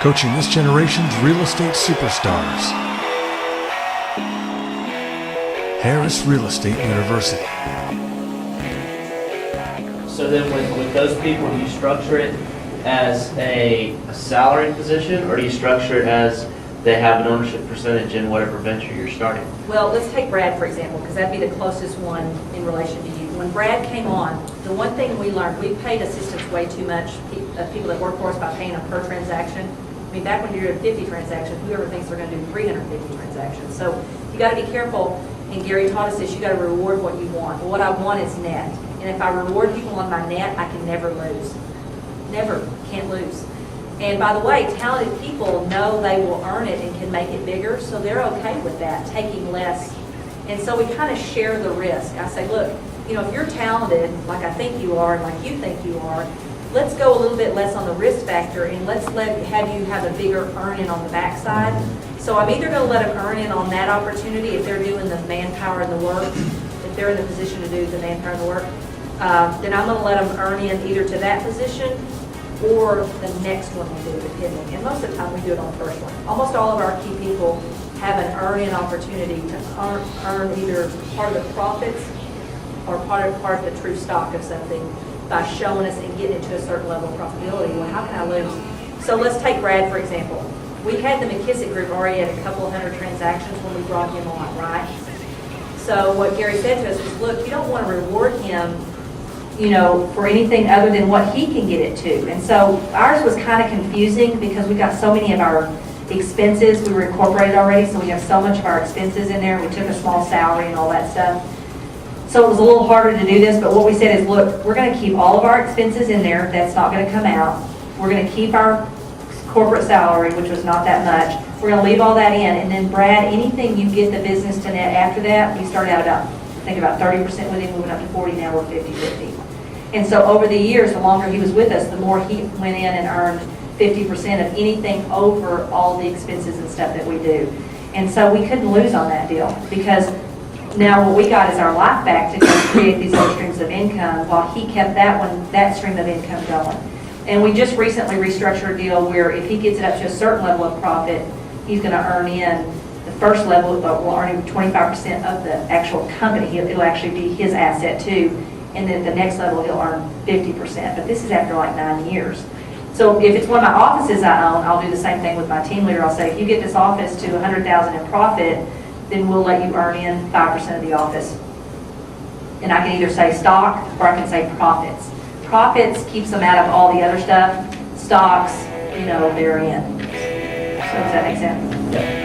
coaching this generation's real estate superstars. Harris Real Estate University. So then with those people, do you structure it as a salary position, or do you structure it as they have an ownership percentage in whatever venture you're starting? Well, let's take Brad, for example, because that'd be the closest one in relation to you. When Brad came on, the one thing we learned, we paid assistants way too much, people that work for us, by paying them per transaction. I mean, back when you're doing 50 transactions, whoever thinks they're going to do 350 transactions. So you got to be careful, and Gary taught us this, you got to reward what you want. Well, what I want is net. And if I reward people on my net, I can never lose. Never, can't lose. And by the way, talented people know they will earn it and can make it bigger, so they're okay with that, taking less. And so we kind of share the risk. I say, look, you know, if you're talented, like I think you are and like you think you are, let's go a little bit less on the risk factor, and let's have you have a bigger earn-in on the backside. So I'm either going to let them earn in on that opportunity if they're doing the manpower and the work, if they're in the position to do the manpower and the work, then I'm going to let them earn in either to that position or the next one we do, depending. And most of the time we do it on the first one. Almost all of our key people have an earn-in opportunity to earn either part of the profits or part of the true stock of something by showing us and getting it to a certain level of profitability. Well, how can I lose? So let's take Brad, for example. We had the McKissack group already at a couple of hundred transactions when we brought him on, right? So what Gary said to us was, look, you don't want to reward him, you know, for anything other than what he can get it to. And so ours was kind of confusing because we got so many of our expenses, we were incorporated already, so we have so much of our expenses in there. We took a small salary and all that stuff. So it was a little harder to do this, but what we said is, look, we're going to keep all of our expenses in there. That's not going to come out. We're going to keep our corporate salary, which was not that much. We're going to leave all that in. And then, Brad, anything you get the business to net after that, we started out about, I think about 30% with him, moving up to 40, now we're 50-50. And so over the years, the longer he was with us, the more he went in and earned 50% of anything over all the expenses and stuff that we do. And so we couldn't lose on that deal, because now what we got is our life back to go create these other streams of income while he kept that stream of income going. And we just recently restructured a deal where if he gets it up to a certain level of profit, he's going to earn in the first level, but will earn 25% of the actual company. It'll actually be his asset too. And then the next level, he'll earn 50%. But this is after like 9 years. So if it's one of my offices I own, I'll do the same thing with my team leader. I'll say, if you get this office to $100,000 in profit, then we'll let you earn in 5% of the office. And I can either say stock or I can say profits. Profits keeps them out of all the other stuff. Stocks, you know, they're in. So does that make sense? Yeah.